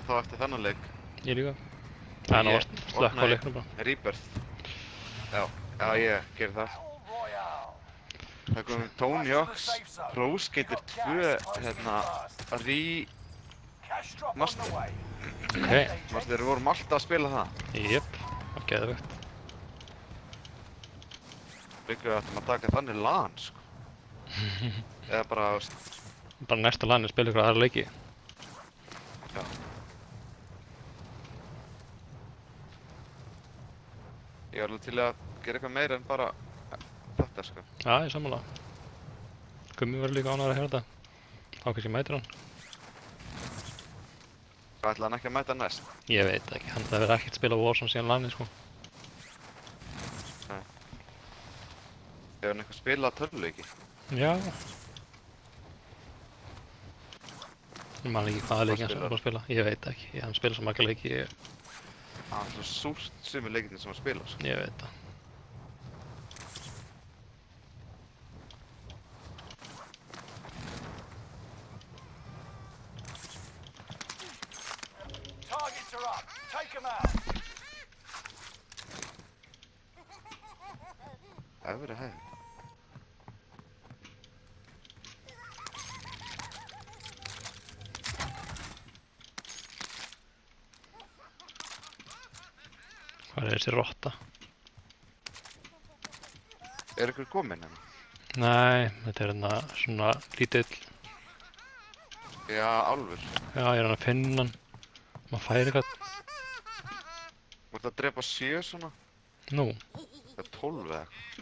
þá eftir þennan leik. Ég líka. Það er náttúrulega slökk á opnaði leiknum bara. Rebirth. Já, ég ger það. Það komið Tony Hawk's Pro Skater 2, remaster. Ok. Mástu þeir vorum alltaf að spila það. Jep, það var geðveikt. Byggum við ættum að taka þannig LAN, sko. Eða bara, Bara næsta lani spila ykkur aðra leiki. já. Ég var alveg til að gera eitthvað meira en bara þetta, sko. Já, ég sammála. Gummi verður líka ánægður að heyra þetta. Þá kannski mætir hann. Hvað ætlaði hann ekki að mæta næst? Ég veit ekki, hann það verður ekkert spila Warzone síðan lani, sko. Hefur hann eitthvað spilað tölvuleiki? Já. Ég man ekki hvaða leiki hann spilar? var að spila. Ég veit ekki, hann spila svo marga leiki, Það er svo súrt sumir leikirnir sem hann spila, sko. ég veit það. Targets are up. Take them out. Efri hæð. Hvað er þessi rotta? Er ykkur kominn hérna? Nei, þetta er hérna svona lítill. Já, álfur. Já, ég er hann að finna hann. Maður færi eitthvað. Þú ert að drepa 7 svona? Nú, Það er 12 eða eitthvað.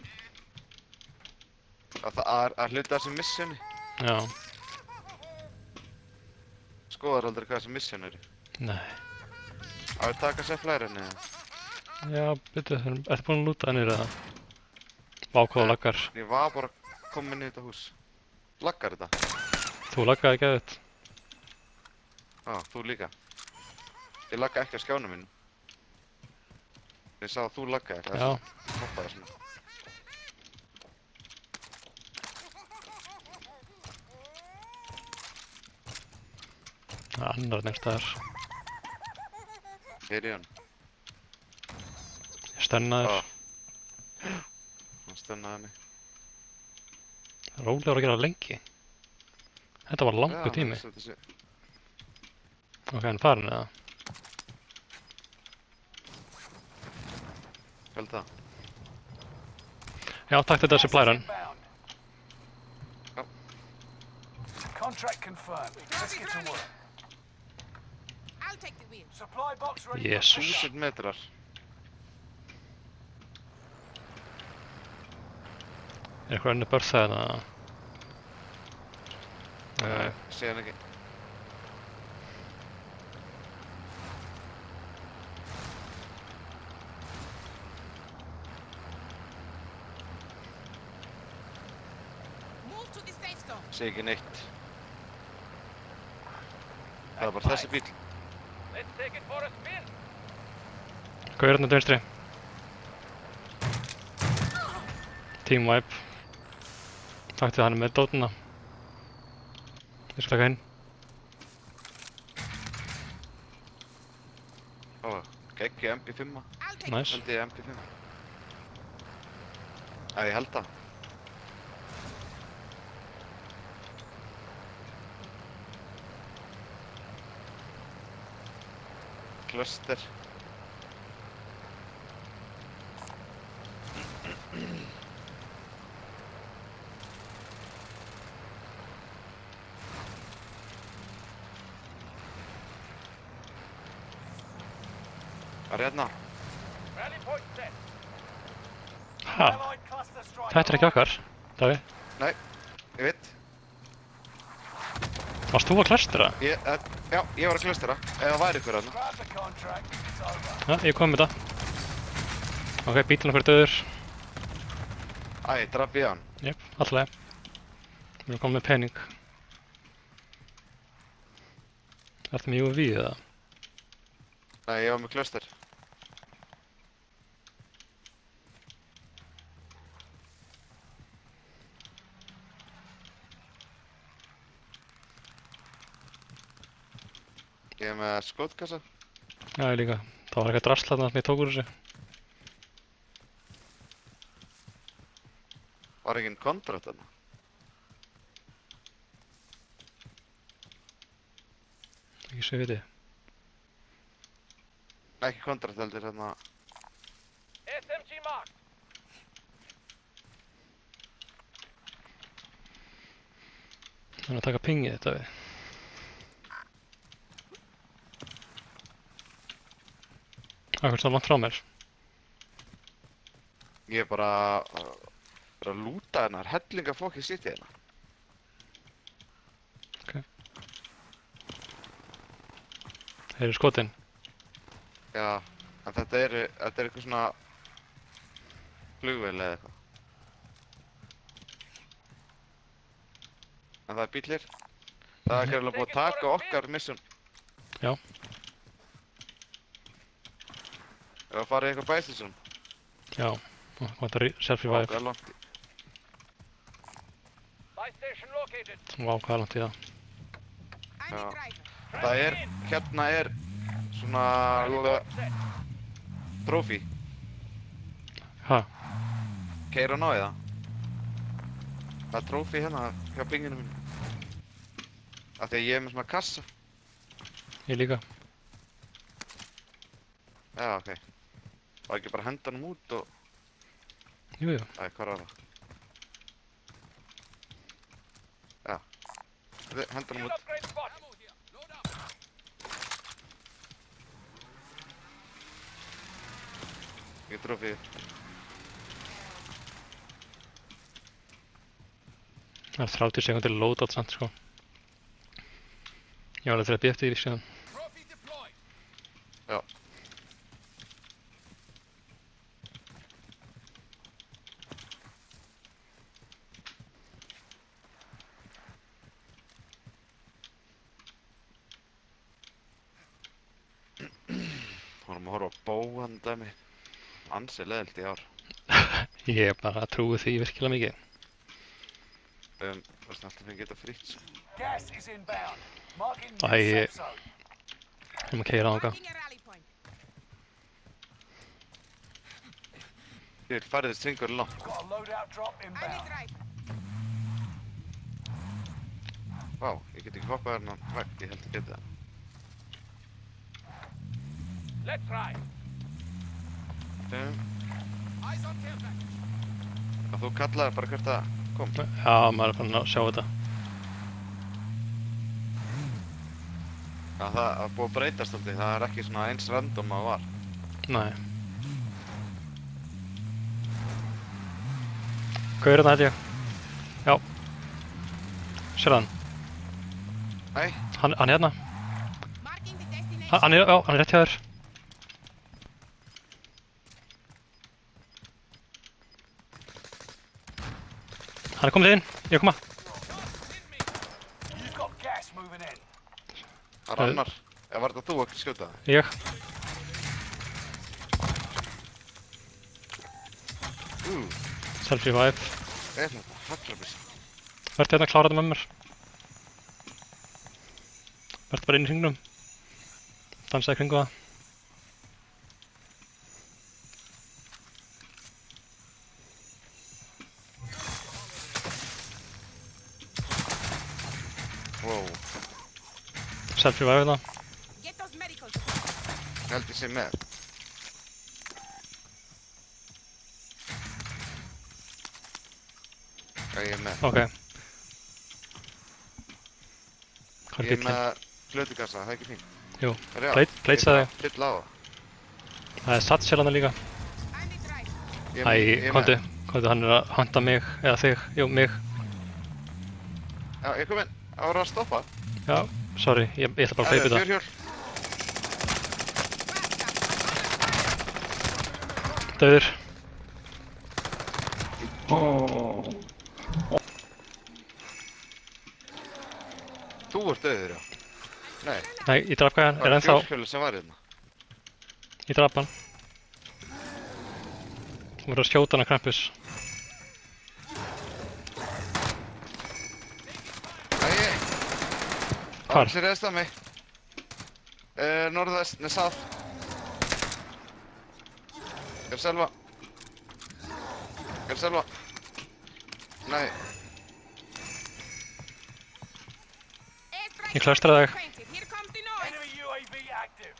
Það er hluti af þessi missioni. já, Skoðar aldrei hvað þessi mission eru. nei. Á að taka sér flæri henni eða? Já, betur, ertu búinn að lúta hann eða? Vákóða laggar. Ég var bara komin í þetta hús. Laggar þetta? Þú laggaði ekki að þetta. Já, þú líka. Ég lagga ekki á skjánum mínum. Ég sá að þú laggaði. Já. Hoppaði svona. Það er annar nefnst þar. Hér í hann. Ég stennaður. Hann stennaði mig. Rólegur að gera lengi. Þetta var langur tími. Þessi... Ok, hann farin eða? Held það. Já, takk þetta supplyran. Já. Contract confirmed. Let's get to work. I'll take the wheel. Supply box ready. Jesús. 1000 metrar. Er eitthvað önnur börsa eða? Nei, sé hann ekki. Move to the safe zone. Sé ekki neitt. Það er bara þessi bíl. Let's take it for a spin. Hvað er hérna til vinstri? Team wipe. Takk til hann með dótuna. Ég skal taka inn. Ó, geggi MP5. I'll take Nice. Held ég MP5. Ég held það. Cluster. Það er hérna. Rally point set. Ha, Allied cluster strike. þetta er ekki okkar, Davi. Nei, ég veit. Varst þú að klestra? Já, ég var að klustera. Ef það væri ykkur hérna. Grab the contract. It's over. Já, ég kom með þetta. Ok, bílinn okkar er döður. Æ, draf ég hann. Jep, alltaf. Við erum komið með pening. Ertu með UAV eða? Nei, ég var með kluster. Ég er með skotkassa. Já, ég líka. Það var eitthvað drasl þarna sem ég tók úr þessu. Var enginn kontrat þarna? Ekki svo ég viti. Ekki kontrat heldur þarna. SMG mark. Þannig að taka pingið þetta við. Akkur það langt frá mér. Ég er bara að lúta hennar hellinga fokki sitt í hérna. Þeir eru skotin. Já, en þetta er eitthvað svona flugvél eða eitthvað. En það er bílir. Það er greinilega búið að taka okkar mission. Já. Ef að fara í eitthvað bæstisum. Já. Og það er self-revive. Það er langt í. Buy station located. Vá, hvað er langt í það? I'm Ja. the driver. Það er, hérna er svona trófí. Ha? Keira ná í það. Það er trófí hérna hjá binginu mínu. Af því að ég er með svona kassa. Ég líka. Já, ok. Var ekki bara að henda honum út og... Jú. Æ, hvað var það? Já. Henda honum út. Upgrade spot. Ég trófí. Það er 30 sekundir loadout samt, sko. Ég var alveg til að býja eftir því síðan. Trophy deployed. Já. Vorum að horfa á bóan dæmi. Ansi leðilt í ár. Ég bara trúi því virkilega mikið. Það er snart að fengja þetta frýtt. Gas is inbound. Marking Æ, new safe zone. Ég maður keira þangað. Marking a rally point. Hér færðist syngur langt. Got a loadout drop I'm the inbound. driver. Vá, ég get ekki hoppað hérna vekk, ég held að geta það. Let's try. Eyes on tail package. Og þú kallaði bara hvert það kom. Já, maður er fann að sjá þetta. Já, það er búið að breytast alltaf, það er ekki svona eins random að var. Nei. Gaur þetta held ég. Já. Sér hann. Nei, Hann er hérna. Marking the destination. Hann er rétt hjá þér. Hann er komið inn. Ég er að koma. You've got gas moving in. það er annar. Eða var þetta þú ekki skjóta það? Ég. Self-revive. Er þetta? Haglabissa. Vertu hérna að klára þetta með mér. Vertu bara inn í hringnum. Dansaði kringu það. Wow, Self-revive hérna. Get those medicals. held ég sé með. Já, ég er með. Ok. Hvað er Ég er bíllinn? með flötukassa, það er ekki fínt. Jú. Herra, já, Pleitsaði. ég fyll á það. Það er Satchel hana líka. I'm the driver. Ég Æ, ég er komdu. með. Komdu, hann er að hanta mig. Eða þig. Jú, mig. Já, ég kom inn. Það var að stoppa. Já, sorry. Ég ætla bara að hleypa þetta. Fjörhjól. Dauður. Þú ert döður, já. Nei, Nei, ég draf hvað hann. það Er var ennþá. fjörhjóli sem var hérna. Ég draf hann. Þú verður að skjóta hann að Krampus. Æi, Hvar? það sér eðast að mig. Norðvest, south. Selva. Selva. Nei. Ég klaustraði þig. Here comes the noise. Enemy UAV active.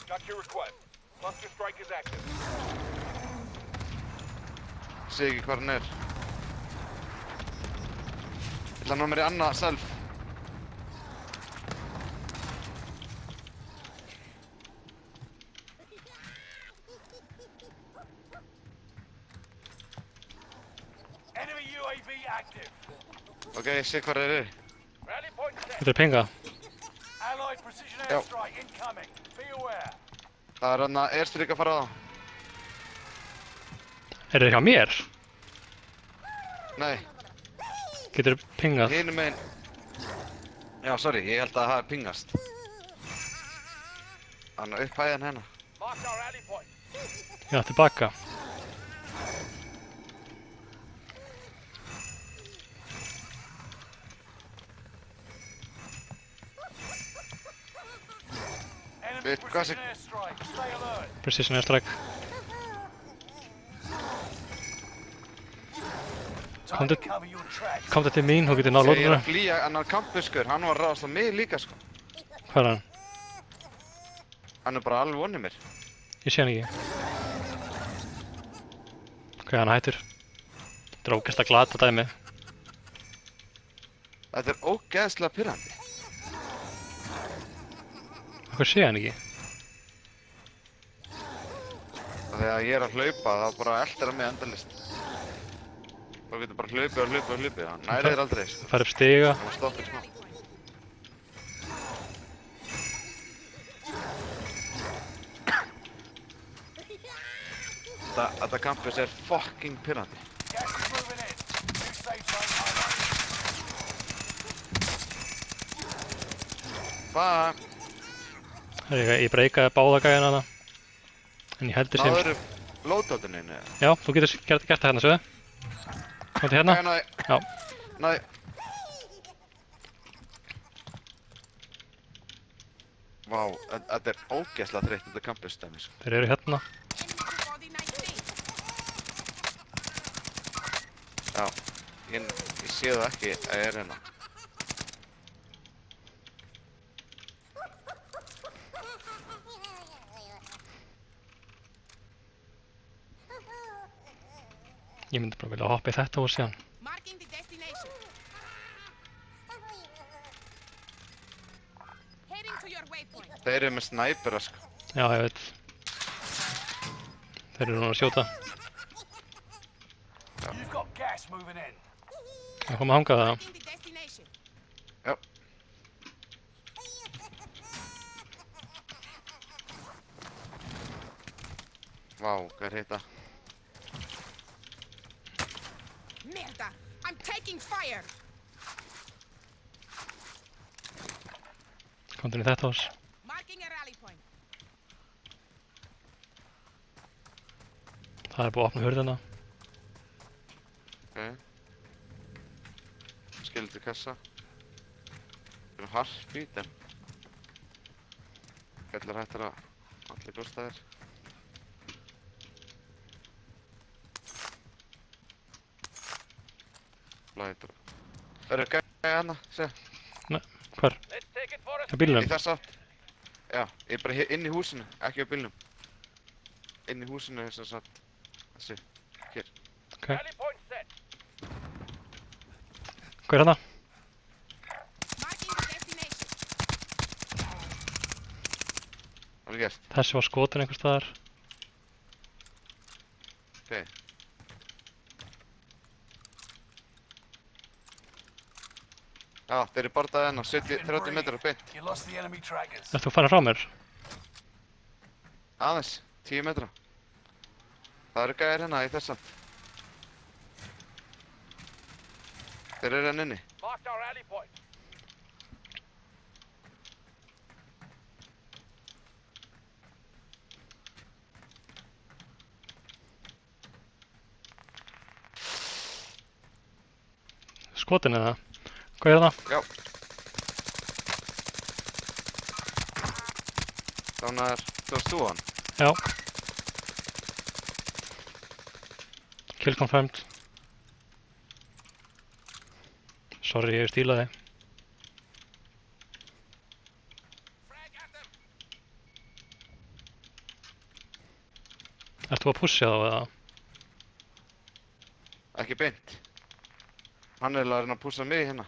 Got your request. Cluster strike is active. Sé ekki hvað hann er. Ég ætla að ná mér í annað self. Enemy UAV active. Ok, ég sé hvað þeir eru. Rally point set. Þetta er pinga. Allied precision Yep. airstrike incoming. Be aware. Það er hann að airstreaka að fara á það. Er þetta hjá mér? Nei, Getur pingað? hinum megin. Já, sorry, ég held að það hafi pingast. Hann upp hæðan hérna. Marked our rally point. Já, tilbaka. Enemy Wait, precision airstrike. Stay alert. Precision airstrike. Time Komdu- to cover your tracks. Komdu til mín, þú getur náð Ég er lóðuna. að flýja annar kampuskur, hann var að ráðast á mig líka sko. Hvað er hann? Hann er bara alveg vonið mér. Ég sé hann ekki. Ok, hann hættur. Þetta er ógeðslega glata dæmi. Þetta er ógeðslega pirrandi. Hvað sé hann ekki? Og þegar ég er að hlaupa, þá bara eldir hann mig endalist. Þá getur bara hlaupið og hlaupið og hlaupið. Hann næri þér aldrei sko. Fær upp stiga. Það var stoppið smá. Þetta campus er fucking pirrandi. Gas is moving in. New safe zone highlighted. Hvað? Ég breykaði báða gæðina hana. En ég heldur sem... Náður loadoutinu einu eða? Já, þú getur gert það hérna, sögðu. Komdu hérna. Nei, næ. Já. Næ. Vá, þetta er ógeðslega þreytt, þetta campus dæmi sko. Þeir eru hérna. Enemy to body 19. Já, ég sé það ekki að ég er hérna. Ég myndi bara vilja hoppa í þetta hús síðan. Marking the destination. Heading to your waypoint. Þeir eru með snæpera sko. Já, ég veit. Þeir eru núna að skjóta. You've got gas moving in. Það kom að hanga það. Marking the destination. Já. Vá, hvað er þetta? Merda! I'm taking fire! Komdu inn í þetta hús. Marking a rally point. Það er búið að opna hurðina. Ok. Skildi kassa. Það er heartbeat en... Fjallar hættar að allir góðstæðir. Blæður. Það eru gæði hana, sé. Hvar? Let's take it for a Á bílnum? Í þess átt. Já, ég er bara inn í húsinu, ekki á bílnum. Inn í húsinu sem sagt. Þessi, hér. Ok. rally point set. Hvað er hérna? Marking the destination. Alveg gert. Þessi var skotin einhvers staðar. Ok. Já, þeir eru bardaði hennar, 30 metrar beint. You lost the enemy trackers. Ert þú farin frá mér? Aðeins, 10 metra. Það eru gæðir hérna í þess átt. Þeir eru henni inni. Marked our rally point. Skotin eða? Hvað er það? Já. Dánar, þú varst þú hann? Já. Kill confirmed. Sorry, ég stílaði. Ert þú að pushja þá eða? Ekki beint. Hann er að reyna að pússa mig hérna.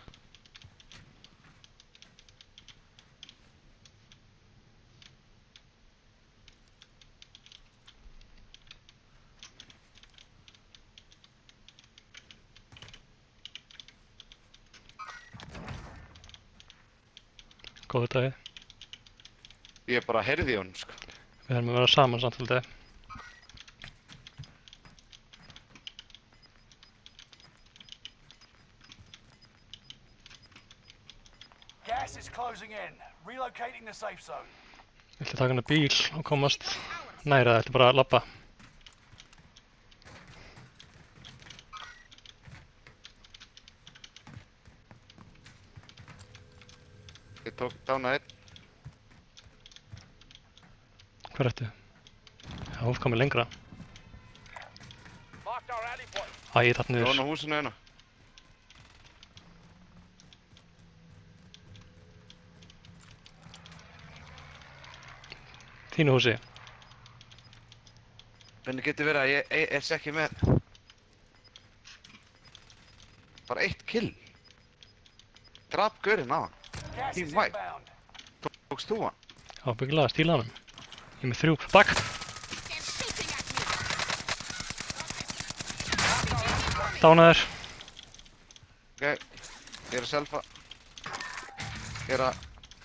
Góðu dagi. Ég bara heyrði í honum, sko. Við erum að vera saman samt haldið. Gas is closing in. Relocating the safe zone. Ég ætla að taka hana bíl og komast nær eða ætla bara að labba. Ég tók dána einn. Hver ertu? Já, þú ert komið lengra. Marked our rally point. Æ, ég datt Ég niður. var hann á húsinu hérna. Þínu húsi. Hvernig getur verið að ég er ekki með bara 1 kill. Drap gaurinn á hann. Gas Team is wipe. inbound. Oh, Tókst þú hann? Já, byggilega að stíla hann. Ég er með 3. Bakk! They're shooting at me. Dánaður. Ok, ég er að selfa. Ég er að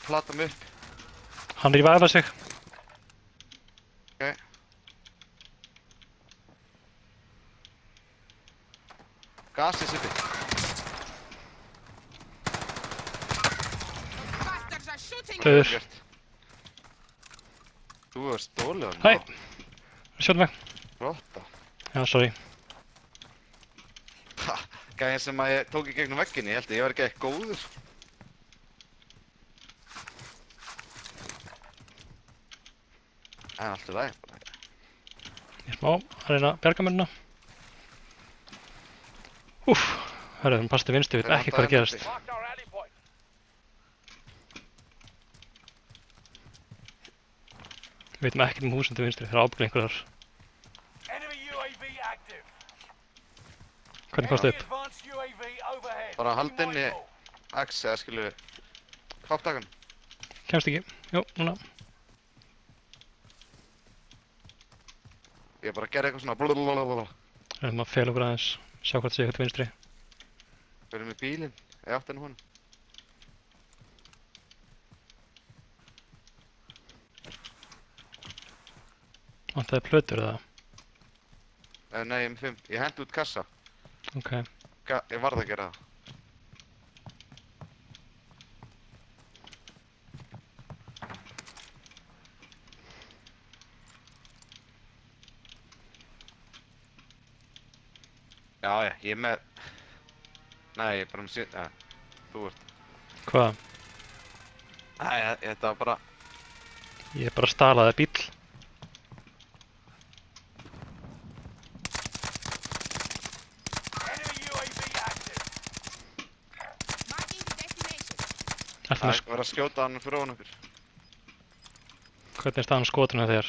plata mig upp. Hann reviveað sig. Ok. Gasið sitt. Bastards are shooting at Dauður. Gert. Þú hefur stólið hann. Hæ! Sjóðu mig. Flotta. Já, sorry. Gæðin sem að ég tók í gegnum vegginni, ég held að ég var ekki eitthvað góður. En allt í lagi. Ég er smá að reyna að bjarga mér hérna. Úff. Hörru, hún passti vinstu, veit ekki hvað er að gerast. Marked our rally point. Við veitum ekkert húsin til vinstri, það er ábygglega einhverjar. Enemy UAV active. Hvernig komstu Enemy upp? advanced UAV overhead. Bara Be halda inni mindful. X eða skilu kváptakan. Kemst ekki. Jú, núna. Ég bara gerði eitthvað svona blablabla. Reynum að fela okkur aðeins. Sjá hvað það sé eitthvað til vinstri. Við erum í bílinn, ég átti henni honum. Vantaði plötur eða? Nei, ég er með 5. Ég hendi út kassa. Ok. Ég varð að gera það. Já, ég er með... Nei, ég er bara með sín... Þú ert... Hvað? Nei, þetta var bara... Ég bara stalaði bíll. Enemy UAV active. Marking the destination. Ertu Það með er verið að skjóta hann fyrir ofan okkur. hvernig er staðan á skotinu þér?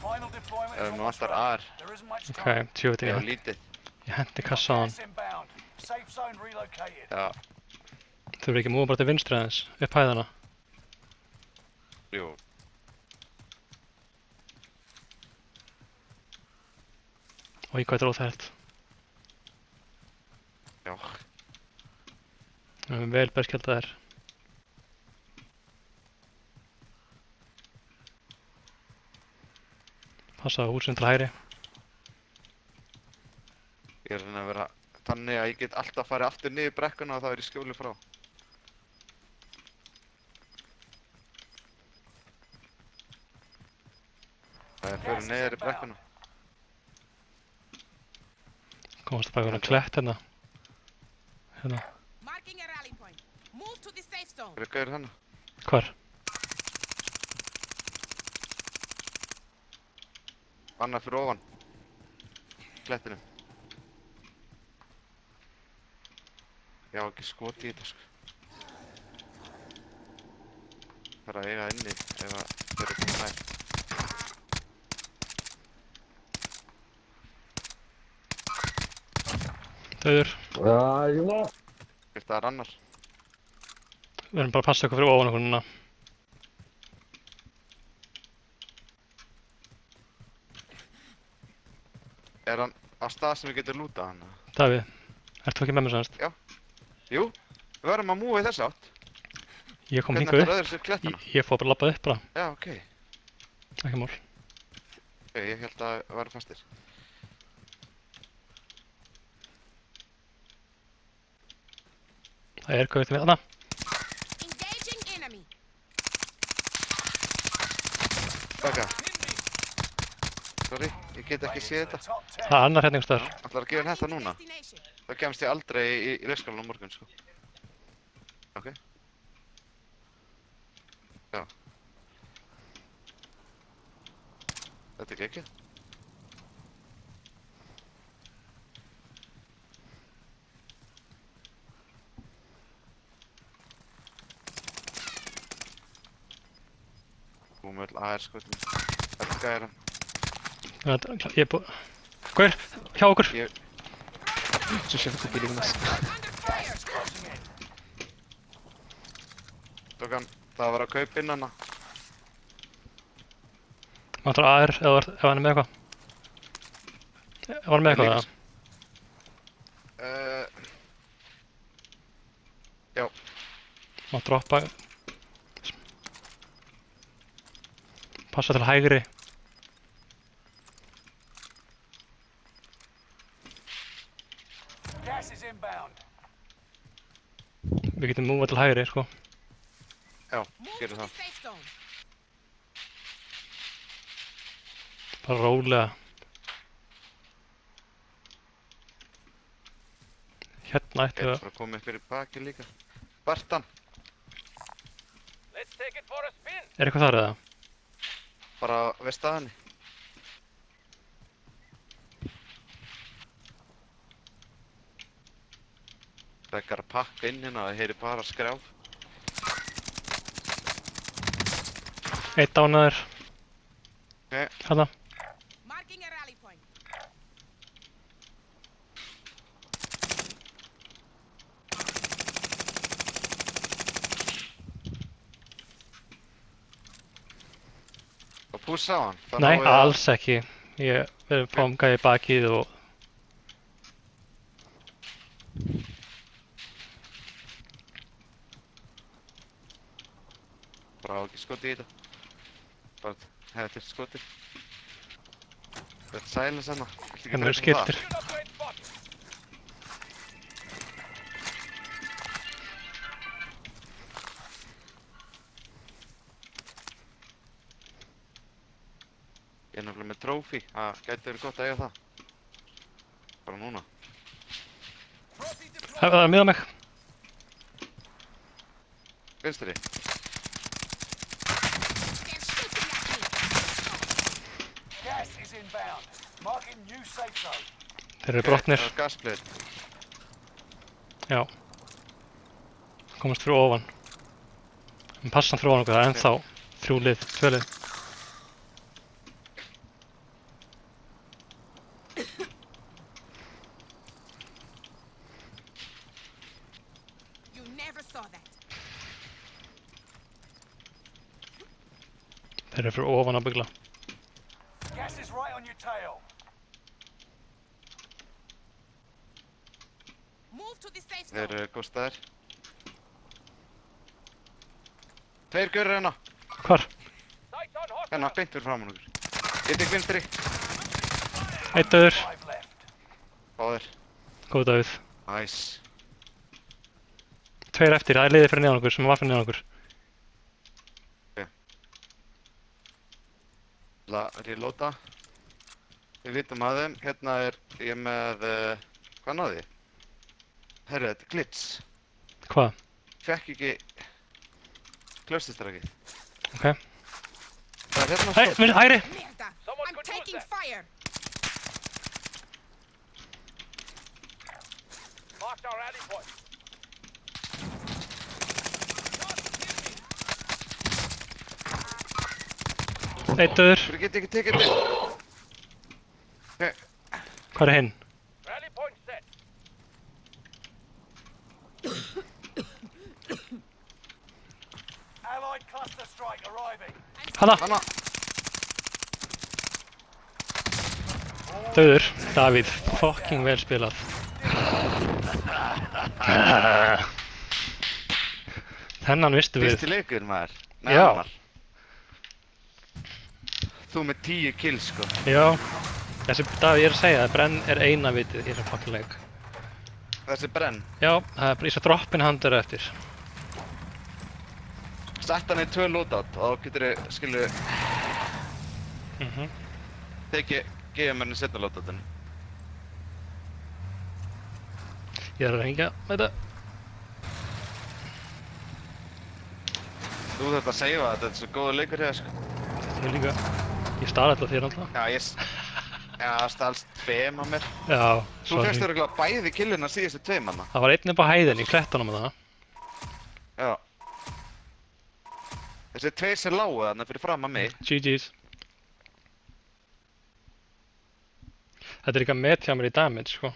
Final deployment is Nú almost vantar ready. AR. There isn't much Ok, time. tjóðið Ég ég. hef lítið. Ég hendi kassa á hann. Gas inbound. Safe zone relocated. Já, Þau verður ekki múið bara til vinstri aðeins, upp hæðina. jú. Og ég hvað er óþægt. Já. Það er vel berskjaldaðir. Passa á húsin til hægri. Ég er að vera þannig að ég get alltaf farið aftur niður brekkuna og það er í skjóli frá. Það er fyrir niður í brekkuna. Komast bara að klett hérna. Hérna. Marking a rally point. Move to the safe zone. Er það gauður þannig? Hvar? Annar fyrir ofan. Klettinum. Ég á ekki skot í þetta, sko. Það er að eiga inni ef að þeir eru komið nær. Dauður. Hvort það er annar. Við erum bara að passa okkur fyrir ofan okkur núna. Er hann á stað sem við getum lútað hann? Davíð, ertu ekki með mér sannast? Jú, við verðum að múa í þessu átt. Ég kom Hvernig hingað ætlar upp. öðru sér klettana? Ég fór bara að labba upp bara. Já, ok. Ekki mál. Ok, ég held að við værum fastir. Það er gauðið með þarna. Engaging enemy. Baka. Sorry, ég get ekki séð þetta. Það er annar hérna einhvers staðar. Ætlar að gefa henni þetta núna? Destination. Það kemst ég aldrei í leikskólanum á morgun, sko. Ok. Já. Þetta er ekki. Búum öll AR skotum. Þetta gæra. Ég er búið... Gaur, hjá okkur! Svo sé þetta bílíkum þess. Under fire. Tókan, það var að kaupa inn hana. Máttur AR ef hann er með eitthvað. Ef hann er með eitthvað Líka. það. Já, Má droppa. Passa til hægri. Gas is inbound. Við getum múið til hægri, sko. já, Move gerum to the það. safe zone. Bara rólega. Hérna ættu Ég við bara komið fyrir baki líka. Bartan, Let's take it for a spin. Er eitthvað þar eða? bara við staðinni. Bekkar að pakka inn hérna, það heyri bara skrjáf. Eitt dánaður. Ok, Hérna. Marking a rally point. og pússa á hann. Þá Nei, náum við að- alls ekki. Við fáum gæði bakið og... Bara á ekki skoti í þetta. Bara hefði til skoti. Þetta er silence hérna. Viltu ekki Hérna eru breyta um það? skiptir. Shoot upgrade spot. Ég er náttúrulega með trófí. Það gæti verið gott að eiga það. Bara núna. Trophy deployed. Það er miðað mig. Vinstri. They're shooting at me. Gas is inbound. Marking new safe zone. Þeir eru brotnir. Það er gaspleit. Já. Komast fyrir ofan. En passan fyrir ofan okkur, það er ennþá 3 lið, 2 lið. You never saw that. Þeir eru fyrir ofan að byggla. Gas is right on your tail. Move to the safe Þeir zone. eru góðstæðir. Tveir görur hérna. Hvar? Sights on hostile. Hérna, beint fyrir framan okkur. Ég tek vinstri. Eitt döður. 5 left. Báðir. Góð Davíð. Nice. 2 eftir, það er liðið fyrir neðan okkur sem var fyrir neðan okkur. Það er ég lóta. Við vitum að þeim. Hérna er ég með... hvað náði ég? Herru, þetta er glitch. Hvað? Fekk ekki... Klaustistrakið. Ok. Það er hérna Hei, hægri! Merda. Someone I'm could taking Taking fire. Marked our rally point. Eitt döður. Fyrir get ekki tekið þetta. Ok, Hvað er hinn? Rally point set. Allied cluster strike arriving. Hanna! hana. Döður. Davíð. Fucking vel spilað. Þennan vistu við. Fyrsti leikur maður. Nei, Já. annar. Þú með 10 kills sko. Já. Þessi Davíð, ég er að segja það, Brenn er eina vitið í þessum fucking leik. Þessi brenn. Já, það er bara eins og droppin handur eftir. Sett hann í 2 loadout og þá getur þið, skilu, tekið GM-erni setna loadoutinu. Ég er að hengja með þetta. Þú þurft að segja þetta er svo góður leikur hér sko. Þetta er líka. Ég stara alltaf þér alltaf. Já, Já, það stalst 2 á mér. Já, Þú fyrst örugglega bæði killina síðustu 2 manna. Það var einn upp á hæðinni í klettunum með það. Já. Þessi 2 sem lágu þarna fyrir fram að mig. GG's. Þetta er líka met hjá mér í damage, sko.